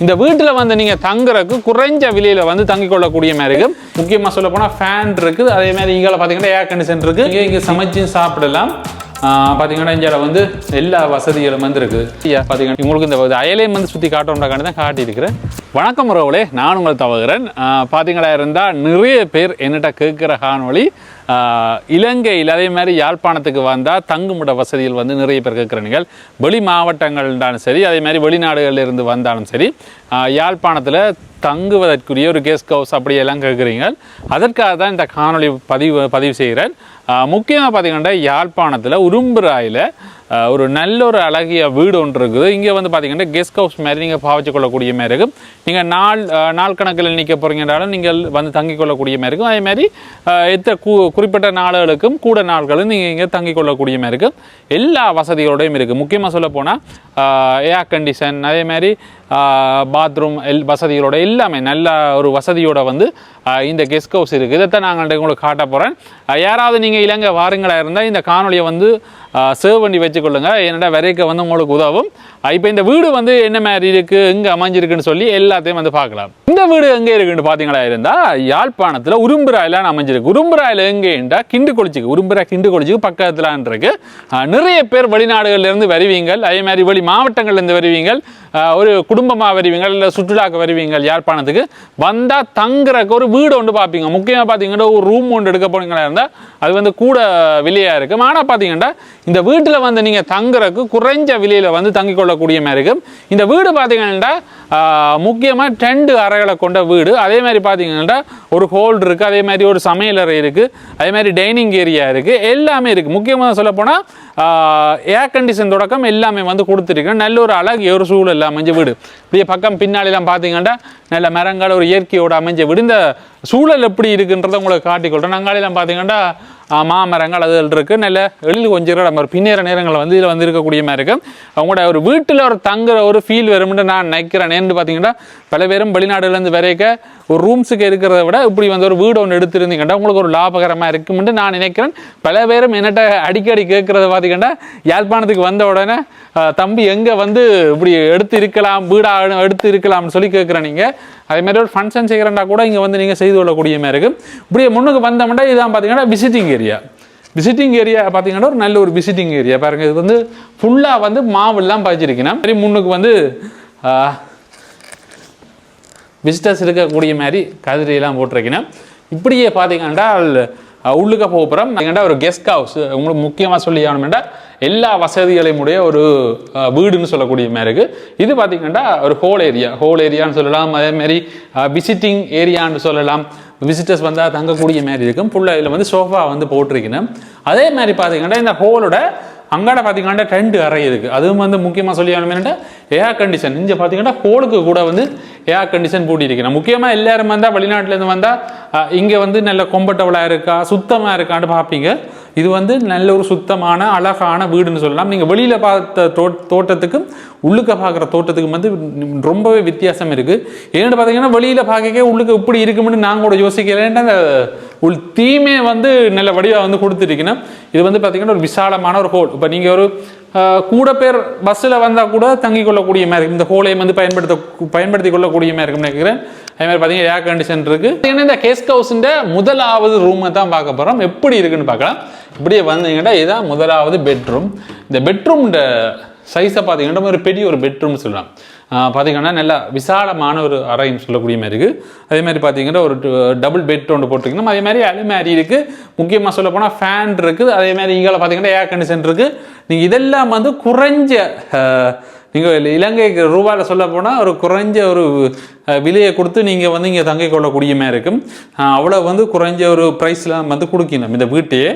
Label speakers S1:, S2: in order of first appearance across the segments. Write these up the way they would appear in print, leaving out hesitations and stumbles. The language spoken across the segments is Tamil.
S1: இந்த வீட்டில் வந்து நீங்கள் தங்குறதுக்கு குறைஞ்ச விலையில் வந்து தங்கிக் கொள்ளக்கூடிய மாதிரி இருக்கும். முக்கியமாக சொல்ல போனால் ஃபேன் இருக்குது, அதே மாதிரி இங்கே பார்த்தீங்கன்னா ஏர் கண்டிஷன் இருக்குது. இங்கே சமைச்சு சாப்பிடலாம். பார்த்தீங்கன்னா இங்கே வந்து எல்லா வசதிகளும் வந்து இருக்குது. பார்த்தீங்கன்னா உங்களுக்கு இந்த அயலையும் வந்து சுற்றி காட்டுறோம்டாக்காண்டி தான் காட்டியிருக்கிறேன். வணக்கம் உறவுகளே, நான் உங்கள் தவகிறேன். பார்த்தீங்களா இருந்தால் நிறைய பேர் என்னட்ட கேட்குற காணொளி இலங்கையில் அதே மாதிரி யாழ்ப்பாணத்துக்கு வந்தால் தங்குமிட வசதிகள் வந்து நிறைய பேர் கேட்குறீங்க. வெளி மாவட்டங்கள்னாலும் சரி, அதே மாதிரி வெளிநாடுகளில் இருந்து வந்தாலும் சரி, யாழ்ப்பாணத்தில் தங்குவதற்குரிய ஒரு கெஸ்ட் ஹவுஸ் அப்படியெல்லாம் கேட்குறீங்க. அதற்காக தான் இந்த காணொளி பதிவு செய்கிறேன். முக்கியமாக பார்த்தீங்கன்னா யாழ்ப்பாணத்தில் உரும்புராயில் ஒரு நல்ல ஒரு அழகிய வீடு ஒன்று இருக்குது. இங்கே வந்து பார்த்தீங்கன்னா கெஸ்ட் ஹவுஸ் மாதிரி நீங்கள் பாவிச்சு கொள்ளக்கூடிய மாதிரி இருக்கும். நீங்கள் நாள் கணக்கில் நிற்க போகிறீங்கன்னாலும் நீங்கள் வந்து தங்கிக் கொள்ளக்கூடிய மாதிரி இருக்கும். அதே மாதிரி குறிப்பிட்ட நாளுகளுக்கும் கூட நாட்களும் நீங்கள் இங்கே தங்கிக் கொள்ளக்கூடிய மாதிரி இருக்கும். எல்லா வசதிகளோடையும் இருக்குது. முக்கியமாக சொல்ல போனால் ஏர் கண்டிஷன், அதே மாதிரி பாத்ரூம் வசதிகளோட எல்லாமே நல்ல ஒரு வசதியோட வந்து இந்த கெஸ்ட் ஹவுஸ் இருக்குது. இதைத்தான் நாங்கள் உங்களுக்கு காட்ட போகிறேன். யாராவது நீங்கள் இலங்கை வாருங்களாக இருந்தால் இந்த காணொலியை வந்து சேவ் பண்ணி வச்சுக்கொள்ளுங்க. என்னடா வரைக்க வந்து உங்களுக்கு உதவும். இப்போ இந்த வீடு வந்து என்ன மாதிரி இருக்குது, எங்கே அமைஞ்சிருக்குன்னு சொல்லி எல்லாத்தையும் வந்து பார்க்கலாம். இந்த வீடு எங்கே இருக்குன்னு பார்த்தீங்களா இருந்தால் யாழ்ப்பாணத்தில் உரும்புராயில் அமைஞ்சிருக்கு. உரும்புராயில் எங்கேண்டா கிண்டுக்கொழிச்சிக்கு, உரும்புரா கிண்டுக்கொழிச்சிக்கு பக்கத்துலான் இருக்கு. நிறைய பேர் வெளிநாடுகள்லேருந்து வருவீங்க, அதே மாதிரி வெளி மாவட்டங்கள்லேருந்து வருவீங்க, ஒரு குடும்பமாக வருவீங்க, இல்லை சுற்றுலாக்கு வருவீங்க. யாழ்ப்பாணத்துக்கு வந்தால் தங்குறக்கு ஒரு வீடு ஒன்று பார்ப்பீங்க. முக்கியமாக பார்த்தீங்கன்னா ஒரு ரூம் ஒன்று எடுக்க போனீங்களா இருந்தால் அது வந்து கூட விலையாக இருக்கும். ஆனால் பார்த்தீங்கன்னா இந்த வீட்டில் வந்து நீங்கள் தங்குறதுக்கு குறைஞ்ச விலையில் வந்து தங்கிக் கொள்ளக்கூடிய மாதிரி இருக்கும். இந்த வீடு பார்த்தீங்கன்னா முக்கியமாக 2 அறைகளை கொண்ட வீடு. அதே மாதிரி பார்த்தீங்கன்னா ஒரு ஹோல் இருக்குது, அதே மாதிரி ஒரு சமையலறை இருக்குது, அதே மாதிரி டைனிங் ஏரியா இருக்குது, எல்லாமே இருக்குது. முக்கியமாக சொல்லப்போனால் ஏர் கண்டிஷன் தொடக்கம் எல்லாமே வந்து கொடுத்துருக்கேன். நல்ல ஒரு அழகிய ஒரு சூழல் அமைஞ்ச வீடு. இப்படியே பக்கம் பின்னாடிலாம் பார்த்தீங்கன்னா நல்ல மரங்கள், ஒரு இயற்கையோடு அமைஞ்ச வீடு. இந்த சூழல் எப்படி இருக்குன்றதை உங்களுக்கு காட்டிக்கொள்கிறேன். நாங்களெல்லாம் பார்த்தீங்கன்னா மாமரங்கள் அதில் இருக்குது. நல்ல எழில் கொஞ்சம் நம்ம ஒரு பின்னேற நேரங்களில் வந்து இதில் வந்து இருக்கக்கூடிய மாதிரி இருக்கும். அவங்களோட ஒரு வீட்டில் ஒரு தங்குற ஒரு ஃபீல் வரும்னு நான் நினைக்கிறேன். ஏன்னு பார்த்தீங்கன்னா பல பேரும் வெளிநாடுலேருந்து வரைக்க ஒரு ரூம்ஸுக்கு இருக்கிறத விட இப்படி வந்து ஒரு வீடு ஒன்று எடுத்துருந்தீங்கன்னா உங்களுக்கு ஒரு லாபகரமாக இருக்கும்னு நான் நினைக்கிறேன். பல பேரும் என்னட்ட அடிக்கடி கேட்குறத பார்த்தீங்கன்னா யாழ்ப்பாணத்துக்கு வந்த உடனே தம்பி எங்கே வந்து இப்படி எடுத்து இருக்கலாம், வீடாக எடுத்து இருக்கலாம்னு சொல்லி கேட்குறேன். நீங்கள் அதே மாதிரி ஒரு ஃபங்க்ஷன் செய்கிறேன்டா கூட இங்கே வந்து நீங்கள் செய்து கொள்ளக்கூடிய மாதிரி இருக்கும். இப்படியே முன்னுக்கு வந்தோம்னா இதான் பார்த்தீங்கன்னா விசிட்டிங் ஏரியா பார்த்தீங்கன்னா ஒரு நல்ல ஒரு விசிட்டிங் ஏரியா பாருங்கள். இது வந்து ஃபுல்லாக வந்து மாவெல்லாம் பாய்ச்சிருக்கணும். சரி, முன்னுக்கு வந்து விசிட்டர்ஸ் இருக்கக்கூடிய மாதிரி கதிரையெல்லாம் போட்டிருக்கணும். இப்படியே பார்த்தீங்கன்னா உள்ளுக்க போகிறோம். ஒரு கெஸ்ட் ஹவுஸ் உங்களுக்கு முக்கியமாக சொல்லி ஆகணும்னா எல்லா வசதிகளையும் உடைய ஒரு வீடுன்னு சொல்லக்கூடிய மாதிரி இருக்குது. இது பார்த்தீங்கன்னா ஒரு ஹோல் ஏரியான்னு சொல்லலாம். அதே மாதிரி விசிட்டிங் ஏரியான்னு சொல்லலாம். விசிட்டர்ஸ் வந்தால் தங்கக்கூடிய மாதிரி இருக்கும். ஃபுல்லாக இதில் வந்து சோஃபா வந்து போட்டிருக்கணும். அதே மாதிரி பார்த்தீங்கன்னா இந்த ஹோலோட அங்காட பார்த்தீங்கன்னா 2 அறை இருக்குது. அதுவும் வந்து முக்கியமாக சொல்லி ஆகணும்னா ஏர் கண்டிஷன். இங்கே பார்த்தீங்கன்னா ஹோலுக்கு கூட வந்து ஏர் கண்டிஷன் பூட்டியிருக்கணும். முக்கியமாக எல்லாரும் வந்தால் வெளிநாட்டிலேருந்து வந்தால் இங்கே வந்து நல்ல கம்ஃபர்டபுளாக இருக்கா, சுத்தமாக இருக்கான்னு பார்ப்பீங்க. இது வந்து நல்ல ஒரு சுத்தமான அழகான வீடுன்னு சொல்லலாம். நீங்கள் வெளியில் பார்த்த தோட்டத்துக்கும் உள்ளுக்க பார்க்குற தோட்டத்துக்கும் வந்து ரொம்பவே வித்தியாசம் இருக்குது. ஏன்னு பார்த்தீங்கன்னா வெளியில் பார்க்க உள்ளுக்கு இப்படி இருக்கும்னு நாங்கள் கூட யோசிக்கிறேன். அந்த தீமே வந்து நல்ல வடிவாக வந்து கொடுத்துருக்கணும். இது வந்து பார்த்தீங்கன்னா ஒரு விசாலமான ஒரு ஹோல். இப்போ நீங்கள் ஒரு கூட பேர் பஸ்ஸில் வந்தால் கூட தங்கி கொள்ளக்கூடிய மாதிரி இருக்கும். இந்த ஹோலையும் வந்து பயன்படுத்தி கொள்ளக்கூடிய மாதிரி இருக்கும்னு நினைக்கிறேன். அதே மாதிரி பார்த்தீங்கன்னா ஏர் கண்டிஷன் இருக்குது. இந்த கெஸ்ட் ஹவுஸுன்ற முதலாவது ரூமை தான் பார்க்க போகிறோம். எப்படி இருக்குன்னு பார்க்கலாம். இப்படியே வந்தீங்கன்னா இதுதான் முதலாவது பெட்ரூம். இந்த பெட்ரூம்ன்ற சைஸை பார்த்தீங்கன்னா ஒரு பெரிய ஒரு பெட்ரூம்னு சொல்லலாம். பார்த்தீங்கன்னா நல்லா விசாலமான ஒரு அறைன்னு சொல்லக்கூடிய மாதிரி இருக்குது. அதே மாதிரி பார்த்தீங்கன்னா ஒரு டபுள் பெட் ஒன்று போட்டிருக்கணும். அதே மாதிரி அலுமாரி இருக்குது. முக்கியமாக சொல்ல போனால் ஃபேன் இருக்குது. அதே மாதிரி இங்கே பார்த்தீங்கன்னா ஏர் கண்டிஷன் இருக்குது. நீங்கள் இதெல்லாம் வந்து குறைஞ்ச நீங்கள் இலங்கைக்கு ரூபாயில் சொல்ல போனால் ஒரு குறைஞ்ச ஒரு விலையை கொடுத்து நீங்கள் வந்து இங்கே தங்கிக் கொள்ளக்கூடிய மாதிரி இருக்கும். அவ்வளோ வந்து குறைஞ்ச ஒரு ப்ரைஸ்லாம் வந்து கொடுக்கணும் இந்த வீட்டையே.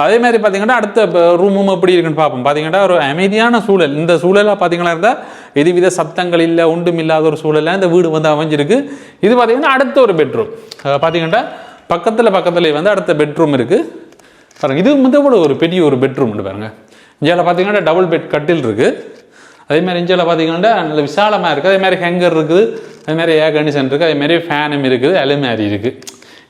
S1: அதே மாதிரி பார்த்தீங்கன்னா அடுத்த ரூமும் எப்படி இருக்குன்னு பார்ப்போம். பார்த்தீங்கன்னா ஒரு அமைதியான சூழல். இந்த சூழலாக பார்த்தீங்கன்னா இருந்தால் எதுவித சப்தங்கள் இல்லை, ஒன்றும் இல்லாத ஒரு சூழலாக இந்த வீடு வந்து அமைஞ்சிருக்கு. இது பார்த்தீங்கன்னா அடுத்த ஒரு பெட்ரூம். பார்த்தீங்கன்னா பக்கத்தில் வந்து அடுத்த பெட்ரூம் இருக்குது பாருங்கள். இது வந்து ஒரு பெரிய ஒரு பெட்ரூம் பாருங்கள். இங்கே பார்த்தீங்கன்னா டபுள் பெட் கட்டில் இருக்குது. அதே மாதிரி இஞ்சில் பார்த்தீங்கன்னா நல்ல விசாலமாக இருக்குது. அதே மாதிரி ஹேங்கர் இருக்குது, அதே மாதிரி ஏர் கண்டிஷன் இருக்குது, அதே மாதிரி ஃபேனும் இருக்குது, அலுமாரி இருக்குது.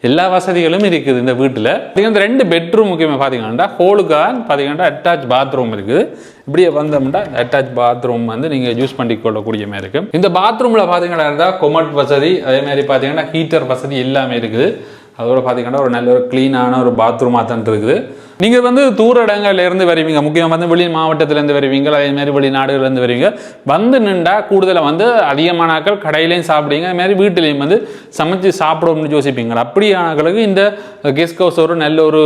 S1: எல்லா வசதிகளும் இருக்குது இந்த வீட்டில். இந்த 2 பெட்ரூம் முக்கியமாக பார்த்தீங்கன்னா ஹோலுக்கான் பார்த்தீங்கன்னா அட்டாச் பாத்ரூம் இருக்குது. இப்படியே வந்தோம்னா அட்டாச் பாத்ரூம் வந்து நீங்கள் யூஸ் பண்ணிக்கொள்ளக்கூடிய மாதிரி இருக்கும். இந்த பாத்ரூமில் பார்த்தீங்கன்னா கொமட் வசதி, அதே மாதிரி பார்த்தீங்கன்னா ஹீட்டர் வசதி எல்லாமே இருக்குது. அதோட பார்த்தீங்கன்னா ஒரு நல்ல ஒரு க்ளீனான ஒரு பாத்ரூமாக தான் இருக்குது. நீங்கள் வந்து தூர இடங்கள்லேருந்து வருவீங்க, முக்கியமாக வந்து வெளி மாவட்டத்திலேருந்து வருவீங்க, அதேமாதிரி வெளிநாடுகள்லேருந்து வருவீங்க, வந்து நின்றா கூடுதலாக வந்து அதிகமானாக்கள் கடையிலையும் சாப்பிடுவீங்க, அதுமாதிரி வீட்டிலையும் வந்து சமைச்சு சாப்பிடுவோம்னு யோசிப்பீங்க. அப்படியானங்களுக்கு இந்த கெஸ்ட் ஹவுஸ் ஒரு நல்ல ஒரு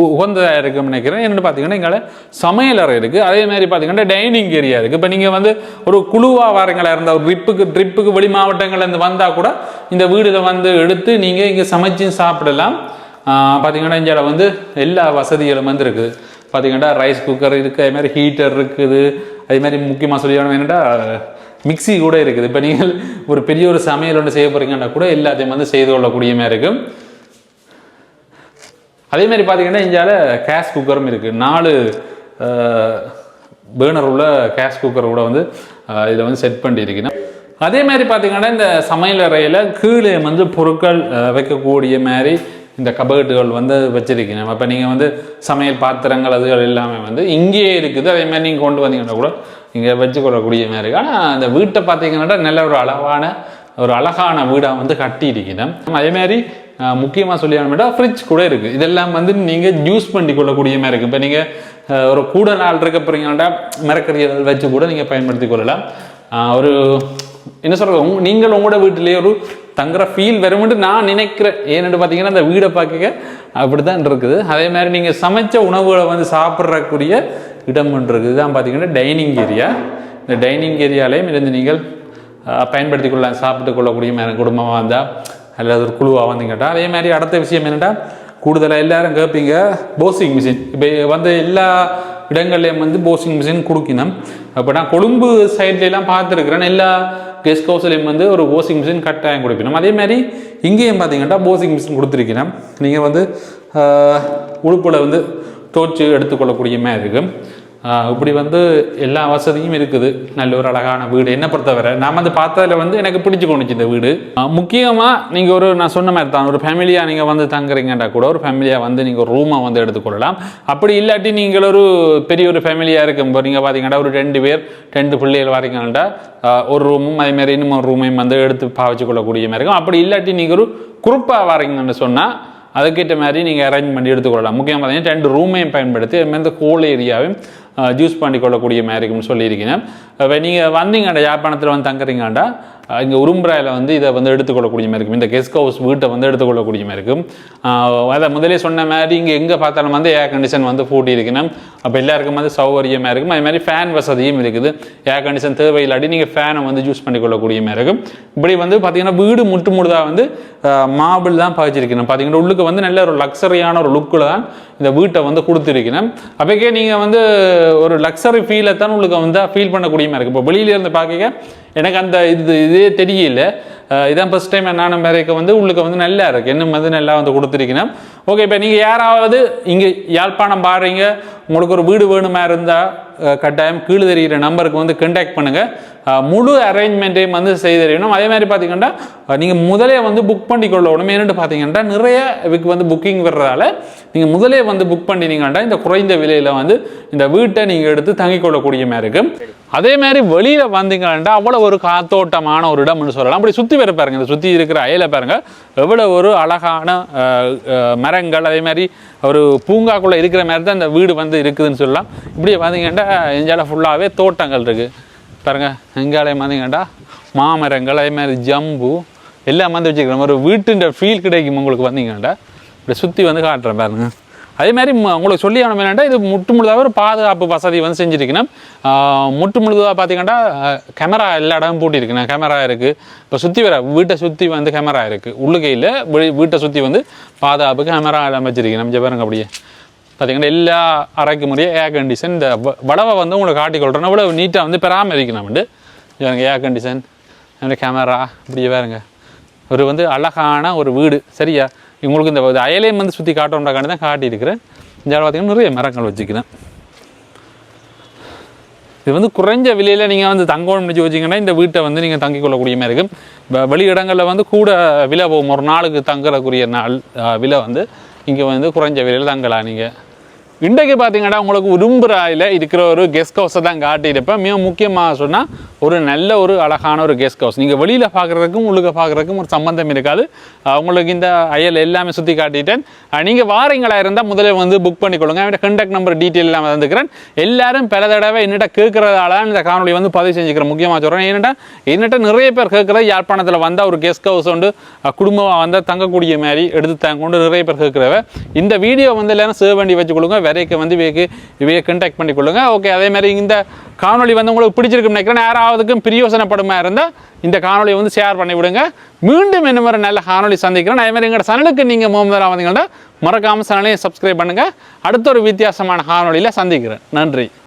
S1: உகந்ததாக இருக்குன்னு நினைக்கிறேன். என்னென்னு பார்த்தீங்கன்னா இங்கே சமையலறை இருக்குது, அதேமாதிரி பார்த்தீங்கன்னா டைனிங் ஏரியா இருக்குது. இப்போ நீங்கள் வந்து ஒரு குழுவாக வாரங்களாக இருந்தால் ஒரு ட்ரிப்புக்கு வெளி மாவட்டங்கள்லேருந்து வந்தால் கூட இந்த வீடில் வந்து எடுத்து நீங்கள் இங்கே சமைச்சு சாப்பிடலாம். பார்த்தீங்கன்னா இங்கே வந்து எல்லா வசதிகளும் வந்து இருக்குது. பார்த்தீங்கன்னா ரைஸ் குக்கர் இருக்குது, அதேமாதிரி ஹீட்டர் இருக்குது, அதேமாதிரி முக்கியமாக சொல்லணும் என்னென்னா மிக்சி கூட இருக்குது. இப்போ நீங்கள் ஒரு பெரிய ஒரு சமையல் ஒன்று செய்ய போகிறீங்கன்னா கூட எல்லாத்தையும் வந்து செய்து கொள்ளக்கூடிய மாதிரி இருக்கும். அதேமாதிரி பார்த்தீங்கன்னா இங்கே கேஸ் குக்கரும் இருக்குது. 4 பேர்னர் உள்ள கேஸ் குக்கர் கூட வந்து இதில் வந்து செட் பண்ணியிருக்கீங்க. அதே மாதிரி பார்த்தீங்கன்னா இந்த சமையலறையில் கீழே வந்து பொருட்கள் வைக்கக்கூடிய மாதிரி இந்த கபர்ட்டுகள் வந்து வச்சிருக்கணும். அப்போ நீங்கள் வந்து சமையல் பாத்திரங்கள் அதுகள் எல்லாமே வந்து இங்கேயே இருக்குது. அதே மாதிரி நீங்கள் கொண்டு வந்தீங்கன்னா கூட இங்கே வச்சுக்கொள்ளக்கூடிய மாதிரி இருக்குது. ஆனால் அந்த வீட்டை பார்த்தீங்கன்னா நல்ல ஒரு அழகான வீடாக வந்து கட்டியிருக்கணும். அதேமாதிரி முக்கியமாக சொல்லியானோம்னா ஃப்ரிட்ஜ் கூட இருக்குது. இதெல்லாம் வந்து நீங்கள் யூஸ் பண்ணி கொள்ளக்கூடிய மாதிரி இருக்குது. இப்போ நீங்கள் ஒரு கூட நாள் இருக்க போகிறீங்கன்னா மரக்கறிகள் வச்சு கூட நீங்கள் பயன்படுத்தி கொள்ளலாம். ஒரு என்ன சொல்கிறது, நீங்கள் உங்களோட வீட்டிலேயே ஒரு தங்குற ஃபீல் வரும்னு நான் நினைக்கிறேன். ஏன்னு பார்த்தீங்கன்னா அந்த வீடை பார்க்க அப்படி தான் இருக்குது. அதே மாதிரி நீங்கள் சமைச்ச உணவுகளை வந்து சாப்பிட்றக்கூடிய இடம் ஒன்று இருக்குது. இதுதான் பார்த்தீங்கன்னா டைனிங் ஏரியா. இந்த டைனிங் ஏரியாலையும் இருந்து நீங்கள் பயன்படுத்தி கொள்ளலாம், சாப்பிட்டு கொள்ளக்கூடிய மாதிரி குடும்பமாக வந்தால் அல்லது ஒரு குழுவாக வந்தீங்கட்டா. அதே மாதிரி அடுத்த விஷயம் என்னென்னா கூடுதலாக எல்லாரும் கேட்பீங்க போசிங் மிஷின். இப்போ வந்து எல்லா இடங்கள்லையும் வந்து போசிங் மிஷின் கொடுக்கணும். அப்போ நான் கொழும்பு சைட்லாம் பார்த்துருக்குறேன், எல்லா கெஸ்ட் ஹவுஸ்லையும் வந்து ஒரு போசிங் மிஷின் கட்டாயம் கொடுக்கணும். அதே மாதிரி இங்கேயும் பார்த்தீங்கன்னா போசிங் மிஷின் கொடுத்துருக்கணும். நீங்கள் வந்து உடுப்பில் வந்து தோச்சு எடுத்துக்கொள்ளக்கூடிய மாதிரி இருக்கும். இப்படி வந்து எல்லா வசதியும் இருக்குது. நல்ல ஒரு அழகான வீடு. என்னை பொறுத்தவரை நான் வந்து பார்த்ததில் வந்து எனக்கு பிடிச்சி கொண்டுச்சு இந்த வீடு. முக்கியமாக நீங்கள் நான் சொன்ன மாதிரி தான் ஒரு ஃபேமிலியாக நீங்கள் வந்து தங்குறீங்கன்றா கூட ஒரு ஃபேமிலியாக வந்து நீங்கள் ஒரு ரூமை வந்து எடுத்துக்கொள்ளலாம். அப்படி இல்லாட்டி நீங்கள் ஒரு பெரிய ஒரு ஃபேமிலியாக இருக்கும் போது நீங்கள் பார்த்தீங்கன்னா ஒரு 2 பேர் 2 பிள்ளைகள் வரீங்கன்ட்டா ஒரு ரூமும் அதேமாதிரி இன்னும் ஒரு ரூமையும் வந்து எடுத்து பாவிச்சு கொள்ளக்கூடிய மாதிரி இருக்கும். அப்படி இல்லாட்டி நீங்கள் ஒரு குரூப்பாக வரீங்கன்னு சொன்னால் அதுக்கேற்ற மாதிரி நீங்கள் அரேஞ்ச் பண்ணி எடுத்துக்கொள்ளலாம். முக்கியமாக பார்த்தீங்கன்னா 2 ரூமையும் பயன்படுத்தி அதுமாதிரி இந்த ஹோல் ஏரியாவையும் யூஸ் பண்ணிக்கொள்ளக்கூடிய மாதிரி இருக்குன்னு சொல்லியிருக்கீங்க. இப்போ நீங்கள் வந்தீங்கண்டா யாழ்ப்பாணத்தில் வந்து தங்குறீங்கண்டா இங்கே உரும்புறாயில் வந்து இதை வந்து எடுத்துக்கொள்ளக்கூடிய மாதிரி இருக்கும். இந்த கெஸ்ட் ஹவுஸ் வீட்டை வந்து எடுத்துக்கொள்ளக்கூடிய மாதிரி இருக்கும். அதை முதலே சொன்ன மாதிரி இங்கே எங்கே பார்த்தாலும் வந்து ஏர் கண்டிஷன் வந்து பூட்டி இருக்கணும். அப்போ எல்லாருக்கும் வந்து சௌகரியமாக இருக்கும். அது மாதிரி ஃபேன் வசதியும் இருக்குது. ஏர் கண்டிஷன் தேவையில்லாட்டி நீங்கள் ஃபேனை வந்து யூஸ் பண்ணிக்கொள்ளக்கூடிய மாதிரி இருக்கும். இப்படி வந்து பார்த்தீங்கன்னா வீடு முழுதாக வந்து மார்பிள் தான் பாய்ச்சிருக்கணும். பார்த்தீங்கன்னா உள்ளுக்கு வந்து நல்ல ஒரு லக்ஸரியான ஒரு லுக்கில் தான் இந்த வீட்டை வந்து கொடுத்துருக்கணும். அப்போக்கே நீங்கள் வந்து ஒரு லக்ஸரி ஃபீலை தான் உங்களுக்கு வந்து ஃபீல் பண்ணக்கூடிய மாதிரி இருக்கும். இப்போ வெளியிலேருந்து பார்க்க எனக்கு அந்த இதே தெரியல. இதான் ஃபர்ஸ்ட் டைம் நானும் வரைக்கும் வந்து உள்ளுக்கு வந்து நல்லா இருக்குது. இன்னும் வந்து நல்லா வந்து கொடுத்துருக்கணும். ஓகே, இப்போ நீங்கள் யாராவது இங்கே யாழ்ப்பாணம் பாடுறீங்க, உங்களுக்கு ஒரு வீடு வேணுமா இருந்தால் கட்டாயம் கீழே தெரிகிற நம்பருக்கு வந்து கான்டாக்ட் பண்ணுங்கள். முழு அரேஞ்ச்மெண்ட்டையும் வந்து செய்து தரணும். அதே மாதிரி பார்த்தீங்கன்னா நீங்கள் முதலே வந்து புக் பண்ணி கொள்ளணும். ஏன்னு பார்த்தீங்கன்னா நிறைய இதுக்கு வந்து புக்கிங் வர்றதால நீங்கள் முதலே வந்து புக் பண்ணினீங்கன்னா இந்த குறைந்த விலையில் வந்து இந்த வீட்டை நீங்கள் எடுத்து தங்கிக் கொள்ளக்கூடிய மாதிரி இருக்கும். அதே மாதிரி வெளியில் வந்தீங்கன்னா அவ்வளோ ஒரு காத்தோட்டமான ஒரு இடம்னு சொல்லலாம். அப்படி சுற்றி வர பாருங்கள், இந்த சுற்றி இருக்கிற அயலை பாருங்கள், எவ்வளோ ஒரு அழகான மரங்கள், அதே மாதிரி ஒரு பூங்காக்குள்ளே இருக்கிற மாதிரி தான் இந்த வீடு வந்து இருக்குதுன்னு சொல்லலாம். இப்படி பார்த்தீங்கன்னா எஞ்சால ஃபுல்லாகவே தோட்டங்கள் இருக்குது பாருங்கள். எங்காலயம் பார்த்தீங்கன்னா மாமரங்கள், அதே மாதிரி ஜம்பு எல்லாம் வந்து வச்சுக்கிறோம். ஒரு வீட்டுன்ற ஃபீல் கிடைக்கும் உங்களுக்கு வந்தீங்கன்னா. இப்படி சுற்றி வந்து காட்டுறேன் பாருங்கள். அதே மாதிரி உங்களுக்கு சொல்லி ஆன வேண்டாம், இது முழுதாக ஒரு பாதுகாப்பு வசதி வந்து செஞ்சுருக்கணும். முழுதாக பார்த்தீங்கன்னா கேமரா எல்லா இடமும் பூட்டியிருக்கணும். கேமரா இருக்குது. இப்போ சுற்றி வர வீட்டை சுற்றி வந்து கேமரா இருக்குது. உள்ளுகையில் வீட்டை சுற்றி வந்து பாதுகாப்புக்கு கேமரா எல்லாம் வச்சிருக்கணும். நம்ம பாருங்க அப்படியே பார்த்தீங்கன்னா எல்லா அறைக்கு முறையே ஏர் கண்டிஷன். இந்த வடவை வந்து உங்களுக்கு காட்டிக்கொள்கிறேன். அவ்வளோ நீட்டாக வந்து பராமரிக்கணும். ஏர் கண்டிஷன், அந்த கேமரா இப்படியே பாருங்க. ஒரு வந்து அழகான ஒரு வீடு. சரியா, உங்களுக்கு இந்த அயலையும் வந்து சுற்றி காட்டுறோம்டாக்காண்டி தான் காட்டியிருக்கிறேன். இந்த பார்த்தீங்கன்னா நிறைய மரங்கள் வச்சுக்கிறேன். இது வந்து குறைஞ்ச விலையில் நீங்கள் வந்து தங்கணும் முடிச்சு வச்சிங்கன்னா இந்த வீட்டை வந்து நீங்கள் தங்கிக் கொள்ளக்கூடிய மாதிரி இருக்கும். வெளி இடங்களில் வந்து கூட விலை போகும், ஒரு நாளுக்கு தங்கக்கூடிய நாள் விலை வந்து இங்கே வந்து குறைஞ்ச விலையில் தங்கலாம் நீங்கள். இன்றைக்கு பார்த்தீங்கன்னா உங்களுக்கு உடும்புராயில் இருக்கிற ஒரு கெஸ்ட் ஹவுஸை தான் காட்டியிருப்பேன். மிக முக்கியமாக சொன்னால் ஒரு நல்ல ஒரு அழகான ஒரு கெஸ்ட் ஹவுஸ். நீங்கள் வெளியில் பார்க்குறதுக்கும் உள்ளுக்கு பார்க்குறதுக்கும் ஒரு சம்பந்தம் இருக்காது. உங்களுக்கு இந்த அயல் எல்லாமே சுற்றி காட்டிட்டேன். நீங்கள் வாரீங்களாக இருந்தால் முதல்ல வந்து புக் பண்ணிக்கொள்ளுங்க. அவன் கான்டாக்ட் நம்பர் டீட்டெயில் எல்லாம் வந்துக்கிறேன். எல்லாரும் பல தடவை என்னட்ட கேட்குறதால இந்த காணொலி வந்து பதிவு செஞ்சுக்கிறேன். முக்கியமாக சொல்கிறேன், என்னட்ட நிறைய பேர் கேட்குறது யாழ்ப்பாணத்தில் வந்தால் ஒரு கெஸ்ட் ஹவுஸ் வந்து குடும்பமாக வந்தால் தங்கக்கூடிய மாதிரி எடுத்து தாங்க கொண்டு நிறைய பேர் கேட்குறவ. இந்த வீடியோ வந்து எல்லாரும் சேவ் பண்ணி வச்சுக்கொள்ளுங்க. வரைக்கு வந்து இவையை கான்டாக்ட் பண்ணிக்கொள்ளுங்க. ஓகே, அதே மாதிரி இந்த காணொலி வந்து உங்களுக்கு பிடிச்சிருக்குன்னு நினைக்கிறேன். யாராவதுக்கும் பிரயோசனப்படுமா இருந்தால் இந்த காணொலியை வந்து ஷேர் பண்ணி விடுங்க. மீண்டும் என்ன மாதிரி நல்ல காணொலி சந்திக்கிறேன். அதே மாதிரி எங்களோட சேனலுக்கு நீங்கள் முதல்ல வந்தீங்கன்னா மறக்காமல் சேனலையும் சப்ஸ்கிரைப் பண்ணுங்கள். அடுத்த ஒரு வித்தியாசமான காணொலியில் சந்திக்கிறேன். நன்றி.